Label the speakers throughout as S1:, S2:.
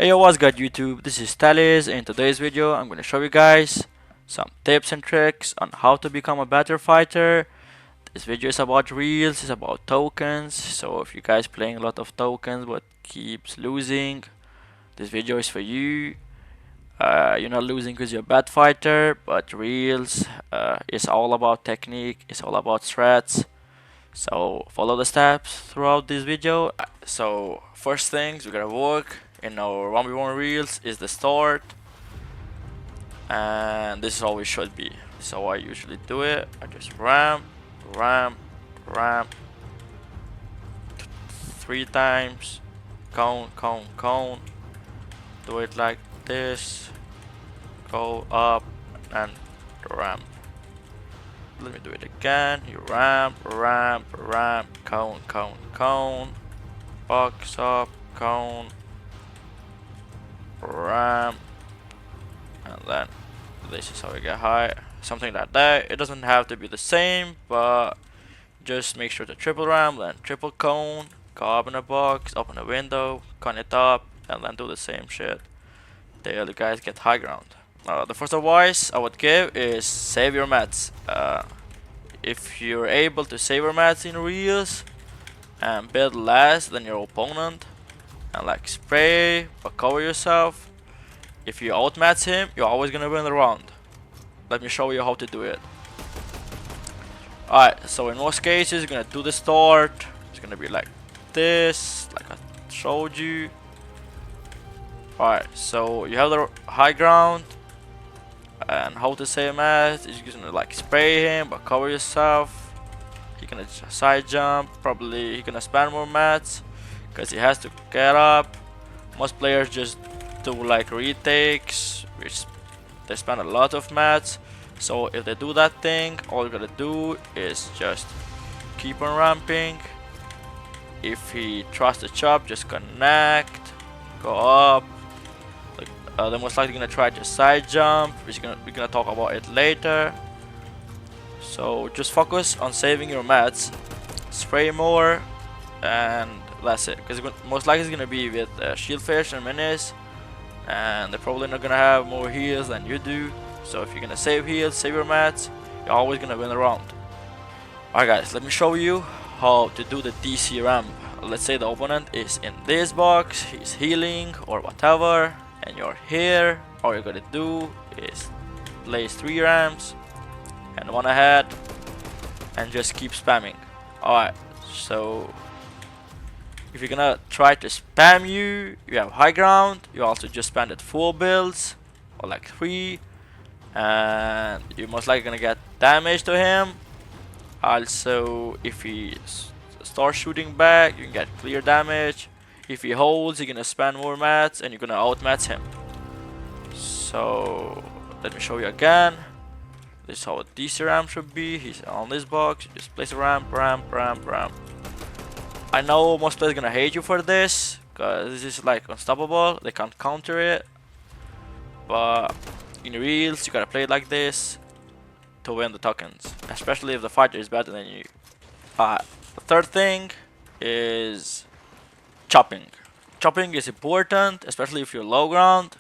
S1: Hey yo, what's good YouTube? This is Talis. In today's video I'm going to show you guys some tips and tricks on how to become a better fighter. This video is about reels, it's about tokens, so if you guys playing a lot of tokens but keeps losing, this video is for you. You're not losing because you're a bad fighter, but reels is all about technique, it's all about strats. So follow the steps throughout this video. So first things we're gonna work in our 1v1 reels is the start, and this is how it should be. This is how I usually do it. I just ramp, ramp, ramp 3 times, cone, cone, cone. Do it like this. Go up and ramp. Let me do it again. You ramp, ramp, ramp, cone, cone, cone, box up, cone, ramp, and then this is how we get high. Something like that. It doesn't have to be the same, but just make sure to triple ramp, then triple cone, go up in a box, open a window, cone it up, and then do the same shit. The other guys get high ground. The first advice I would give is save your mats. If you're able to save your mats in reels and build less than your opponent and like spray or cover yourself, if you outmatch him, you're always gonna win the round. Let me show you how to do it. Alright, so in most cases you're gonna do the start. It's gonna be like this, like I showed you. Alright, so you have the high ground, and how to save mats is you're gonna like spray him but cover yourself. He's gonna side jump, probably he's gonna spam more mats because he has to get up. Most players just do like retakes, which they spend a lot of mats. So if they do that thing, all you gotta do is just keep on ramping. If he tries to chop, just connect, go up. They're most likely gonna try to side jump, which we're gonna talk about it later. So just focus on saving your mats, spray more, and that's it. Because most likely it's gonna be with shieldfish and minis, and they're probably not gonna have more heals than you do. So if you're gonna save heals, save your mats, you're always gonna win the round. Alright guys, let me show you how to do the DC ramp. Let's say the opponent is in this box, he's healing or whatever, and you're here. All you're gonna do is place 3 ramps and 1 ahead and just keep spamming. Alright, so if you're gonna try to spam you have high ground, you also just spam at 4 builds or like 3, and you're most likely gonna get damage to him. Also, if he starts shooting back, you can get clear damage. If he holds, you're gonna spam more mats and you're gonna outmatch him. So let me show you again. This is how a DC ramp should be. He's on this box. You just place a ramp, ramp, ramp, ramp. I know most players are gonna hate you for this, because this is like unstoppable. They can't counter it. But in reels, you gotta play it like this to win the tokens, especially if the fighter is better than you. The third thing is chopping. Chopping is important, especially if you're low ground.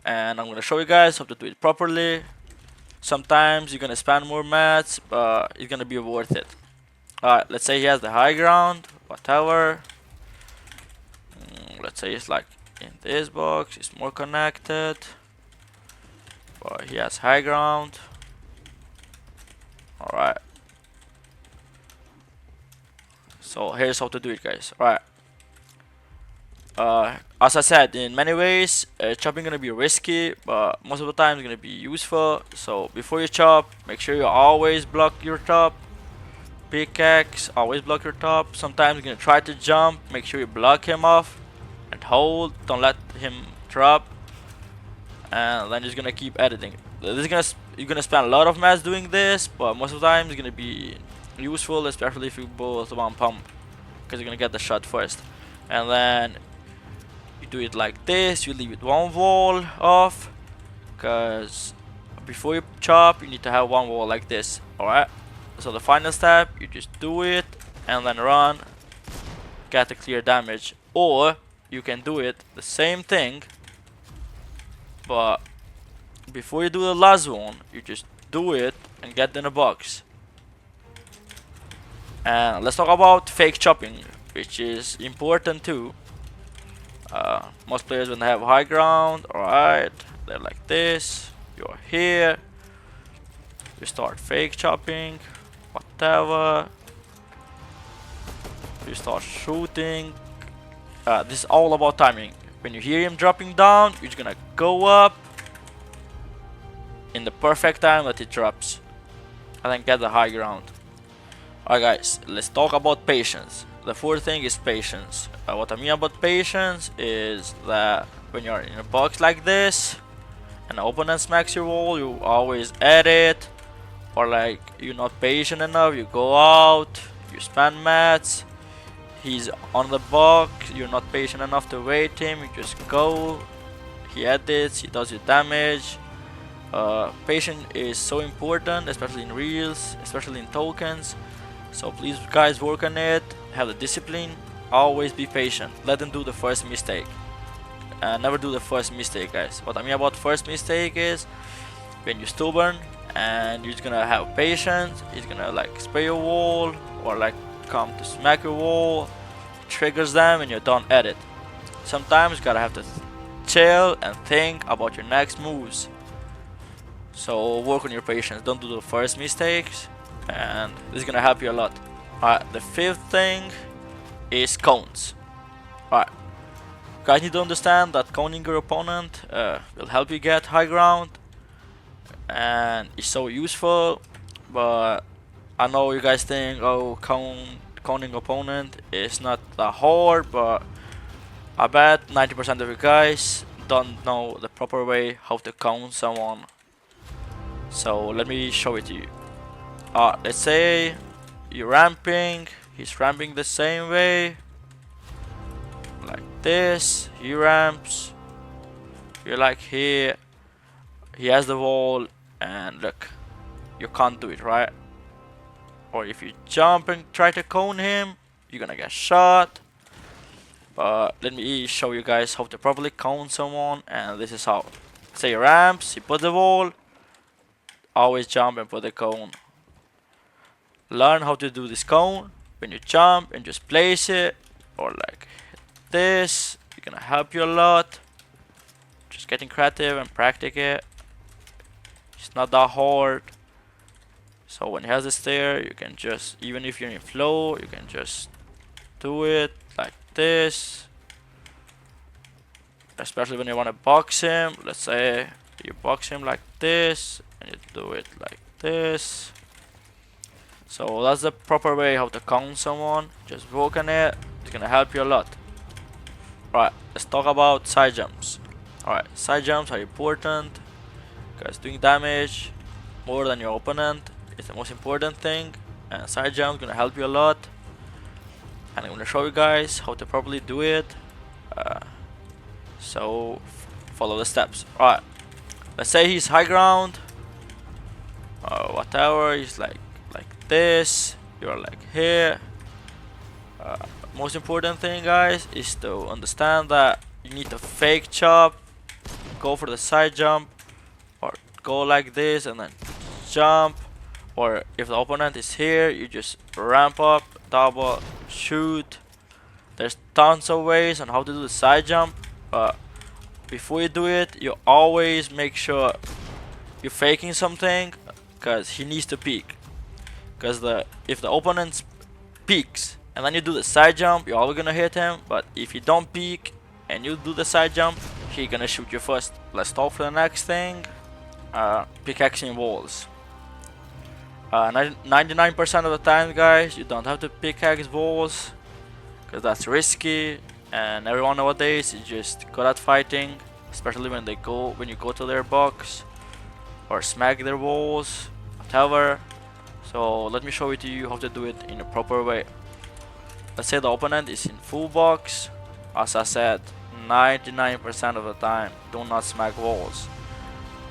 S1: And I'm gonna show you guys how to do it properly. Sometimes you're gonna spam more mats, but it's gonna be worth it. Alright, let's say he has the high ground, whatever. Let's say it's like in this box, it's more connected, but he has high ground. Alright. So here's how to do it, guys. Alright. As I said, in many ways, chopping gonna be risky, but most of the time it's gonna be useful. So before you chop, make sure you always block your top. Pickaxe, always block your top. Sometimes you're gonna try to jump, make sure you block him off and hold. Don't let him drop, and then just gonna keep editing. You're gonna spend a lot of mats doing this, but most of the time it's gonna be useful, especially if you both one pump, because you're gonna get the shot first. And then you do it like this, you leave it 1 wall off, because before you chop you need to have 1 wall like this. Alright, so the final step, you just do it and then run, get the clear damage. Or you can do it the same thing, but before you do the last one, you just do it and get in a box. And let's talk about fake chopping, which is important too. Most players, when they have high ground, alright, they're like this, you're here, you start fake chopping, whatever, you start shooting. This is all about timing. When you hear him dropping down, you're just gonna go up in the perfect time that he drops and then get the high ground. Alright guys, let's talk about patience. The fourth thing is patience. What I mean about patience is that when you're in a box like this and the opponent smacks your wall, you always edit, or like you're not patient enough, you go out, you spam mats, he's on the box, you're not patient enough to wait him, you just go, he edits, he does you damage. Patience is so important, especially in reels, especially in tokens. So please guys, work on it, have the discipline, always be patient, let them do the first mistake. Never do the first mistake guys. What I mean about first mistake is when you're stubborn and you're just gonna have patience, he's gonna like spray your wall or like come to smack your wall, triggers them and you don't edit. Sometimes you gotta have to chill and think about your next moves. So work on your patience, don't do the first mistakes, and this is gonna help you a lot. Alright, the fifth thing is cones. Alright, guys need to understand that coning your opponent will help you get high ground and it's so useful, but I know you guys think, oh, coning opponent is not that hard, but I bet 90% of you guys don't know the proper way how to cone someone. So let me show it to you. Let's say you're ramping, he's ramping the same way, like this, he ramps, you're like here, he has the wall, and look, you can't do it, right? Or if you jump and try to cone him, you're gonna get shot. But let me show you guys how to properly cone someone, and this is how. Say he ramps, he put the wall, always jump and put the cone. Learn how to do this cone. When you jump and just place it, or like this, it's gonna help you a lot. Just getting creative and practice it. It's not that hard. So when he has this there, you can just, even if you're in flow, you can just do it like this. Especially when you want to box him. Let's say you box him like this and you do it like this. So that's the proper way how to count someone. Just work on it, it's gonna help you a lot. Alright, let's talk about side jumps. Alright, side jumps are important because doing damage more than your opponent is the most important thing, and side jumps gonna help you a lot. And I'm gonna show you guys how to properly do it. So follow the steps. Alright, let's say he's high ground, whatever, he's like this, you're like here. Most important thing guys is to understand that you need to fake chop, go for the side jump, or go like this and then jump, or if the opponent is here, you just ramp up, double, shoot. There's tons of ways on how to do the side jump, but before you do it, you always make sure you're faking something, because he needs to peek. Because if the opponent peeks and then you do the side jump, you're always gonna hit him. But if you don't peek and you do the side jump, he's gonna shoot you first. Let's talk for the next thing. Pickaxing walls. 99% of the time guys, you don't have to pickaxe walls because that's risky, and everyone nowadays is just good at fighting, especially when you go to their box or smack their walls, whatever. So let me show it to you how to do it in a proper way. Let's say the opponent is in full box. As I said, 99% of the time do not smack walls,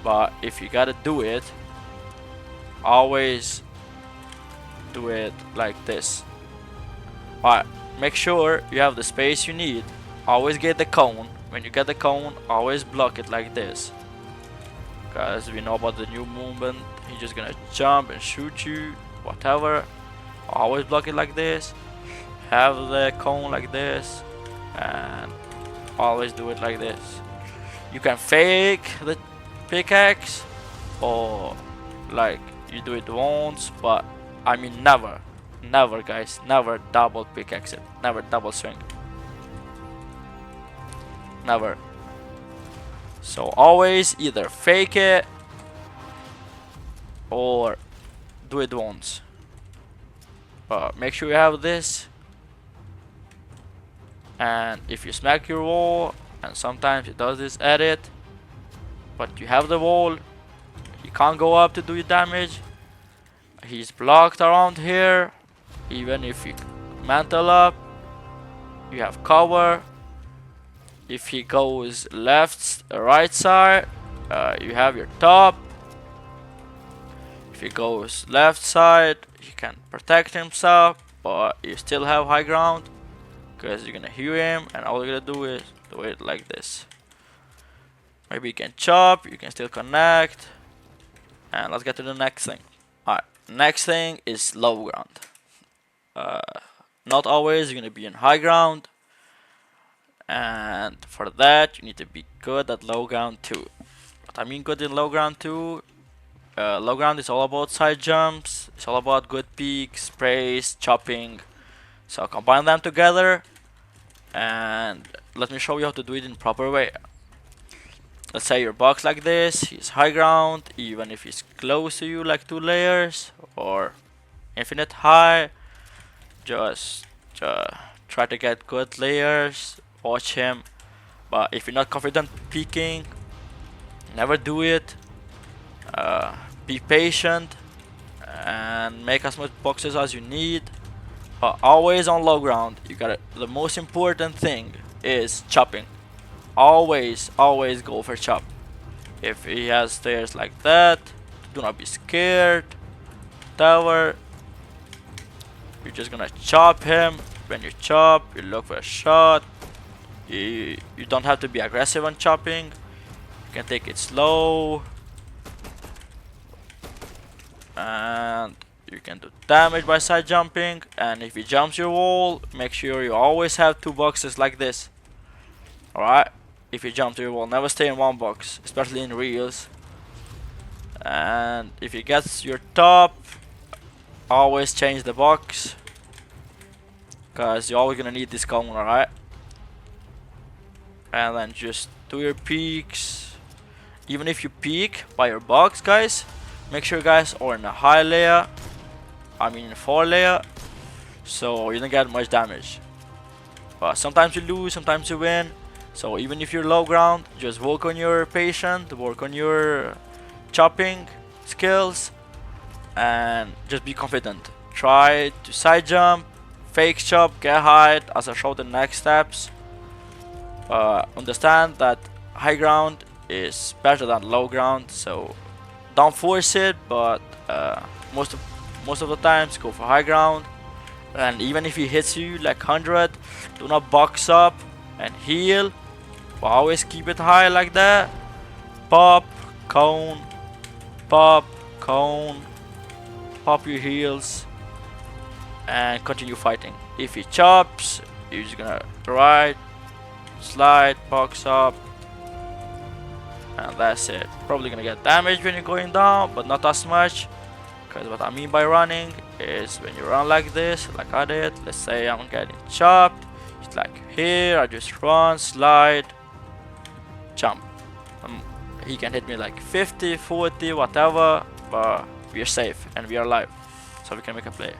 S1: but if you gotta do it, always do it like this. Alright, make sure you have the space you need always get the cone. When you get the cone, always block it like this. Because we know about the new movement. He's just gonna jump and shoot you, whatever. Always block it like this. Have the cone like this. And always do it like this. You can fake the pickaxe, or like you do it once, but I mean never, guys, never double pickaxe it, never double swing, never. So always either fake it or do it once. Make sure you have this, and if you smack your wall, and sometimes it does this edit, but you have the wall, you can't go up to do your damage. He's blocked around here. Even if you mantle up, you have cover. If he goes left, right side, you have your top. If he goes left side, he can protect himself, but you still have high ground, because you're gonna hear him, and all you're gonna do is do it like this. Maybe you can chop, you can still connect. And let's get to the next thing. Alright, next thing is low ground. Not always you're gonna be in high ground, and for that you need to be good at low ground too. What I mean good in low ground too, low ground is all about side jumps, it's all about good peaks, sprays, chopping. So combine them together, and let me show you how to do it in proper way. Let's say your box like this, he's high ground, even if he's close to you like 2 layers or infinite high. Just try to get good layers, watch him. But if you're not confident peeking, never do it. Be patient and make as much boxes as you need. But always on low ground, you gotta, the most important thing is chopping. Always go for chop. If he has stairs like that, do not be scared. Tower, you're just gonna chop him. When you chop, you look for a shot. You don't have to be aggressive on chopping. You can take it slow, and you can do damage by side jumping. And if he jumps your wall, make sure you always have 2 boxes like this. Alright, if you jump to your wall, never stay in 1 box, especially in reels. And if he gets your top, always change the box, because you're always gonna need this cone, alright? And then just do your peaks. Even if you peek by your box, guys, make sure you guys are in a high layer, I mean 4 layer, so you don't get much damage. But sometimes you lose, sometimes you win. So even if you're low ground, just work on your patience, work on your chopping skills, and just be confident. Try to side jump, fake chop, get hide, as I showed the next steps. Understand that high ground is better than low ground, so don't force it, but most of the times go for high ground. And even if he hits you like 100, do not box up and heal, but always keep it high like that. Pop, cone, pop, cone, pop your heals, and continue fighting. If he chops, you're just gonna right, slide, box up, and that's it. Probably gonna get damage when you're going down, but not as much, because what I mean by running is when you run like this, like I did. Let's say I'm getting chopped, it's like here, I just run, slide, jump. He can hit me like 50, 40, whatever, but we are safe and we are alive, so we can make a play.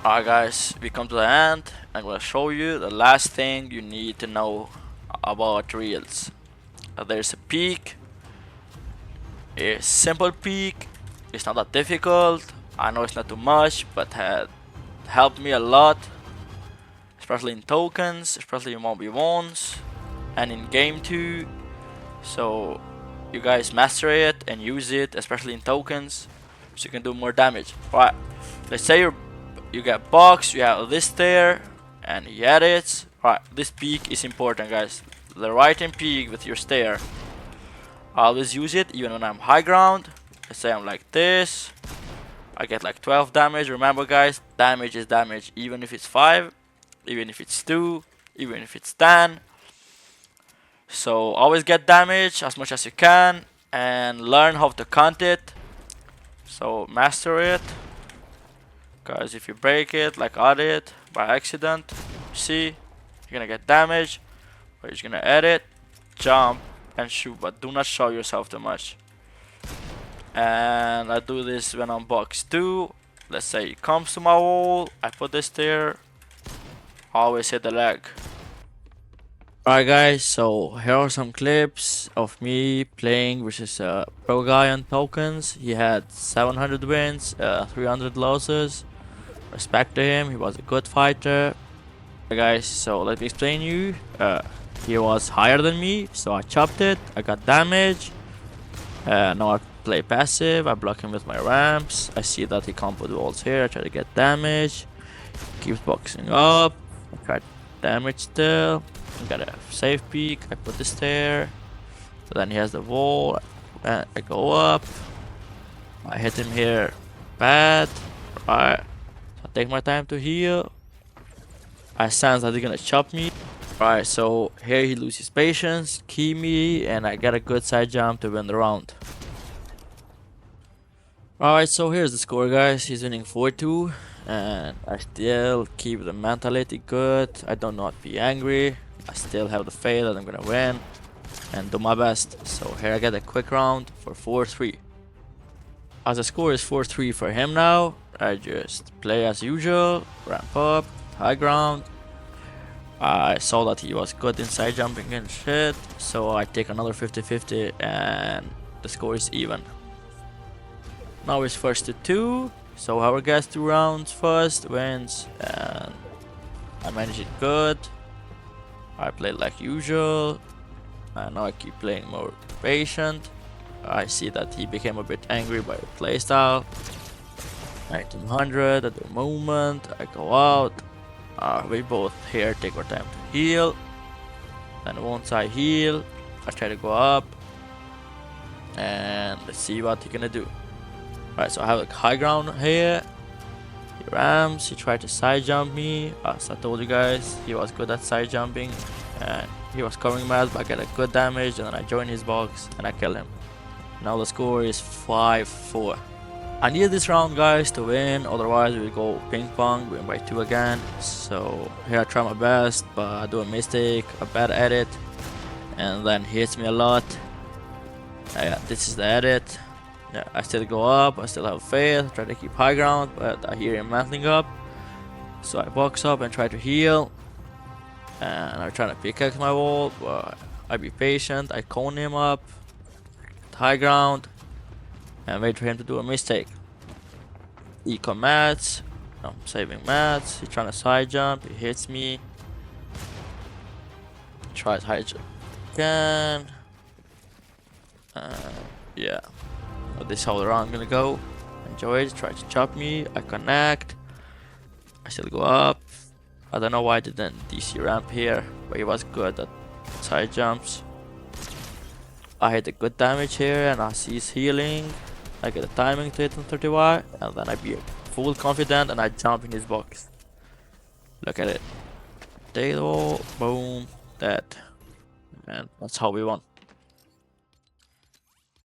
S1: Alright guys, we come to the end. I'm gonna show you the last thing you need to know about reels. There's a peak, a simple peak. It's not that difficult. I know it's not too much, but had helped me a lot, especially in tokens, especially in 1v1s and in game 2. So you guys master it and use it, especially in tokens, so you can do more damage. Right, let's say you get box, you have this there, and he edits, Alright, this peak is important, guys. The right hand peak with your stair. I always use it even when I'm high ground. Let's say I'm like this. I get like 12 damage. Remember, guys, damage is damage. Even if it's 5, even if it's 2, even if it's 10. So always get damage as much as you can and learn how to count it. So master it. Guys, if you break it like I did by accident, see, you're gonna get damage. But you're just gonna edit, jump, and shoot, but do not show yourself too much. And I do this when I'm box 2. Let's say it comes to my wall, I put this there, always hit the leg. Alright guys, so here are some clips of me playing versus a pro guy on tokens. He had 700 wins, 300 losses. Respect to him, he was a good fighter. Alright guys, so let me explain you. He was higher than me, so I chopped it, I got damage. Now I play passive, I block him with my ramps. I see that he comboed walls here, I try to get damage. Keeps boxing up, I try to damage still. I got a safe peek, I put this there. So then he has the wall, and I go up. I hit him here bad. Alright, so I take my time to heal. I sense that he's gonna chop me. Alright, so here he loses patience, key me, and I get a good side jump to win the round. Alright, so here's the score, guys. He's winning 4-2, and I still keep the mentality good. I do not be angry. I still have the faith that I'm gonna win and do my best. So here I get a quick round for 4-3. As the score is 4-3 for him now, I just play as usual, ramp up, high ground. I saw that he was good inside jumping and shit, so I take another 50-50 and the score is even. Now it's first to 2, so whoever gets 2 rounds first wins, and I managed it good. I played like usual, and now I keep playing more patient. I see that he became a bit angry by the playstyle. 1900 at the moment, I go out. We both here take our time to heal. Then once I heal, I try to go up. And let's see what he's gonna do. Alright, so I have a high ground here. He rams, he tried to side jump me. As I told you guys, he was good at side jumping. And he was covering my ass, but I get a good damage. And then I join his box and I kill him. Now the score is 5-4. I need this round, guys, to win, otherwise we go ping pong, win by 2 again. So here I try my best, but I do a mistake, a bad edit, and then he hits me a lot. Yeah, this is the edit. Yeah, I still go up, I still have faith, try to keep high ground, but I hear him mantling up. So I box up and try to heal. And I'm trying to pickaxe my wall, but I be patient, I cone him up, high ground, and wait for him to do a mistake. Eco mats, I'm saving mats, he's trying to side jump, he hits me. Tries high jump again. Yeah, so this is how the round gonna go. Enjoy it, try to chop me, I connect. I still go up. I don't know why I didn't DC ramp here, but he was good at side jumps. I hit a good damage here and I see he's healing. I get a timing to hit on 30Y, and then I be full confident and I jump in his box. Look at it. Take the wall, boom, dead. And that's how we won.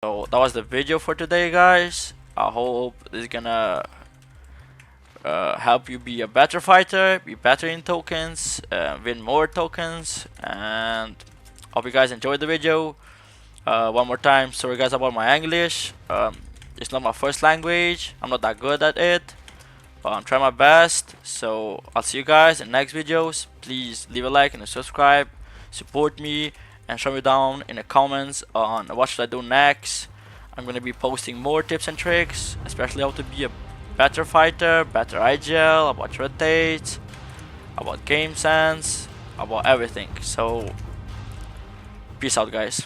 S1: So that was the video for today, guys. I hope this is gonna help you be a better fighter, be better in tokens, win more tokens, and hope you guys enjoyed the video. One more time, sorry guys about my English. It's not my first language, I'm not that good at it, but I'm trying my best. So I'll see you guys in next videos. Please leave a like and a subscribe, support me, and show me down in the comments on what should I do next. I'm gonna be posting more tips and tricks, especially how to be a better fighter, better IGL, about rotates, about game sense, about everything. So peace out, guys.